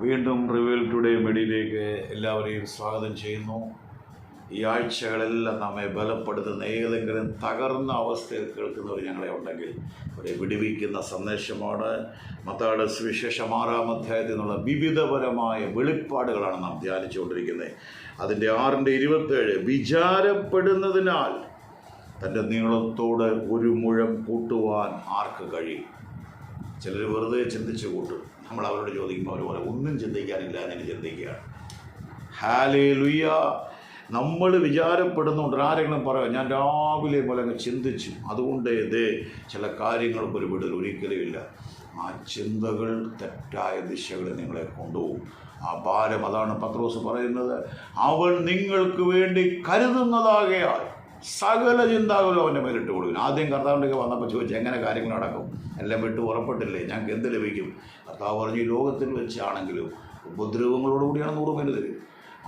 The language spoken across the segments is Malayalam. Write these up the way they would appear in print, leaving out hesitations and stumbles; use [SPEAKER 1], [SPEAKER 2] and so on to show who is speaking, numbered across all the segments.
[SPEAKER 1] വീണ്ടും റിവീൽ ടുഡേ മെഡിയിലേക്ക് എല്ലാവരെയും സ്വാഗതം ചെയ്യുന്നു. ഈ ആഴ്ചകളെല്ലാം നമ്മെ ബലപ്പെടുത്തുന്ന ഏതെങ്കിലും തകർന്ന അവസ്ഥയിൽ കേൾക്കുന്നവർ ഞങ്ങളെ ഉണ്ടെങ്കിൽ അവരെ വിടുവിക്കുന്ന സന്ദേശമാണ്. മത്തായിയുടെ സുവിശേഷം 6-ാം അധ്യായത്തിൽ നിന്നുള്ള വിവിധപരമായ വെളിപ്പാടുകളാണ് നാം ധ്യാനിച്ചുകൊണ്ടിരിക്കുന്നത്. അതിൻ്റെ 6:27 വിചാരപ്പെടുന്നതിനാൽ തൻ്റെ നീളത്തോട് ഒരു മുഴം കൂട്ടുവാൻ ആർക്ക് കഴിയും? ചിലർ വെറുതെ ചിന്തിച്ച് കൂട്ടും. നമ്മൾ അവരോട് ചോദിക്കുമ്പോൾ അവർ പറയും ഒന്നും ചിന്തിക്കാനില്ല എന്ന് ചിന്തിക്കുകയാണ്. ഹല്ലേലൂയ. നമ്മൾ വിചാരപ്പെടുന്നുണ്ട്. ആരെങ്കിലും പറയാം ഞാൻ രാവിലെ പോലെ അങ്ങ് ചിന്തിച്ചു, അതുകൊണ്ട് ചില കാര്യങ്ങൾക്ക് ഒരു വിടൽ ഒരിക്കലും ഇല്ല. ആ ചിന്തകൾ തെറ്റായ ദിശകളിൽ നിങ്ങളെ കൊണ്ടുപോകും. ആ ഭാരം, അതാണ് പത്രോസ് പറയുന്നത്, അവൻ നിങ്ങൾക്ക് വേണ്ടി കരുതുന്നതാകയാൽ സകല ചിന്താകുലം അവൻ്റെ മേലിട്ട് കൊടുക്കും. ആദ്യം കർത്താവിൻ്റെ വന്നപ്പോൾ ചോദിച്ചു എങ്ങനെ കാര്യങ്ങൾ നടക്കും, എല്ലാം വിട്ട് ഉറപ്പെട്ടില്ലേ, ഞങ്ങൾക്ക് എന്ത് ലഭിക്കും? കർത്താവ് പറഞ്ഞു ഈ ലോകത്തിൽ വെച്ചാണെങ്കിലും ഉപദ്രവങ്ങളോടുകൂടിയാണ് 100 പേര് തരും.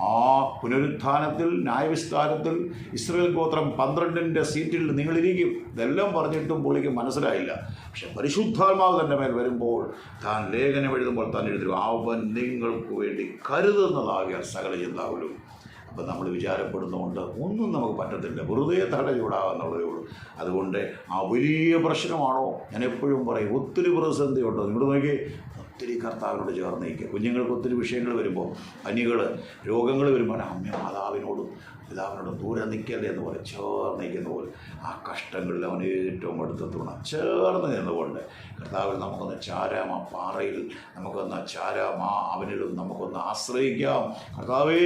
[SPEAKER 1] ആ പുനരുത്ഥാനത്തിൽ ന്യായവിസ്താരത്തിൽ ഇസ്രായേൽ ഗോത്രം 12ന്റെ സീറ്റിൽ നിങ്ങളിരിക്കും. ഇതെല്ലാം പറഞ്ഞിട്ടും പുള്ളിക്ക് മനസ്സിലായില്ല. പക്ഷെ പരിശുദ്ധാത്മാവ് തൻ്റെ മേൽ വരുമ്പോൾ താൻ ലേഖനം എഴുതുമ്പോൾ താൻ എഴുതും അവൻ നിങ്ങൾക്ക് വേണ്ടി കരുതുന്നതാകിയാൽ സകല ചിന്താകുലവും. അപ്പം നമ്മൾ വിചാരപ്പെടുന്നതുകൊണ്ട് ഒന്നും നമുക്ക് പറ്റത്തില്ല, വെറുതെ തല ചൂടാകുന്നുള്ളതേ ഉള്ളൂ. അതുകൊണ്ട് ആ വലിയ പ്രശ്നമാണോ, ഞാൻ എപ്പോഴും പറയും ഒത്തിരി പ്രതിസന്ധി ഉണ്ടോ, നിങ്ങൾ നോക്കി ഒത്തിരി കർത്താവിനോട് ചേർന്ന് നിൽക്കുക. കുഞ്ഞുങ്ങൾക്ക് ഒത്തിരി വിഷയങ്ങൾ വരുമ്പോൾ, പനികൾ, രോഗങ്ങൾ വരുമ്പോൾ അമ്മ മാതാവിനോടും പിതാവിനോടും ദൂരെ നിൽക്കല്ലേ എന്ന് പറയും, ചേർന്ന് നിൽക്കുന്ന പോലെ ആ കഷ്ടങ്ങളിൽ അവൻ ഏറ്റവും അടുത്തെത്തണം. ചേർന്ന് നിന്നുകൊണ്ട് കർത്താവിൽ നമുക്കൊന്ന് ചാരാം, ആ പാറയിൽ നമുക്കൊന്ന് ചാരാം, ആ അവനിലും നമുക്കൊന്ന് ആശ്രയിക്കാം. കർത്താവേ,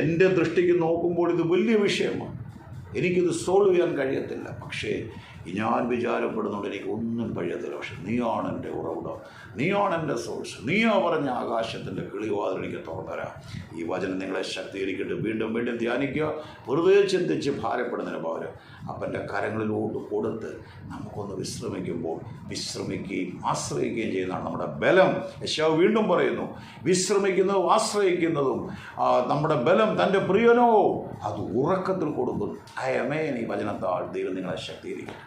[SPEAKER 1] എൻ്റെ ദൃഷ്ടിക്ക് നോക്കുമ്പോൾ ഇത് വലിയ വിഷയമാണ്, എനിക്കിത് സോൾവ് ചെയ്യാൻ കഴിയത്തില്ല, പക്ഷേ ഞാൻ വിചാരപ്പെടുന്നുണ്ട് എനിക്ക് ഒന്നും കഴിയത്തില്ല. പക്ഷെ നീയാണ് എൻ്റെ ഉറവിടം, നീയാണ് എൻ്റെ സോഴ്സ്, നീയാ പറഞ്ഞ ആകാശത്തിൻ്റെ കിളിവാതിൽ എനിക്ക് തുറന്നുതരാം. ഈ വചനം നിങ്ങളെ ശക്തീകരിക്കട്ടെ. വീണ്ടും വീണ്ടും ധ്യാനിക്കുക. വെറുതെ ചിന്തിച്ച് ഭാരപ്പെടുന്നതിന് പകരം അപ്പൻ്റെ കരങ്ങളിലോട്ട് കൊടുത്ത് നമുക്കൊന്ന് വിശ്രമിക്കുമ്പോൾ വിശ്രമിക്കുകയും ആശ്രയിക്കുകയും ചെയ്യുന്നതാണ് നമ്മുടെ ബലം. യെശയ്യാവ് വീണ്ടും പറയുന്നു, വിശ്രമിക്കുന്നതും ആശ്രയിക്കുന്നതും നമ്മുടെ ബലം തൻ്റെ പ്രിയനോ അത് ഉറക്കത്തിൽ കൊടുക്കുന്നു. ഈ വചനത്താൽ ദൈവം നിങ്ങളെ ശക്തീകരിക്കട്ടെ.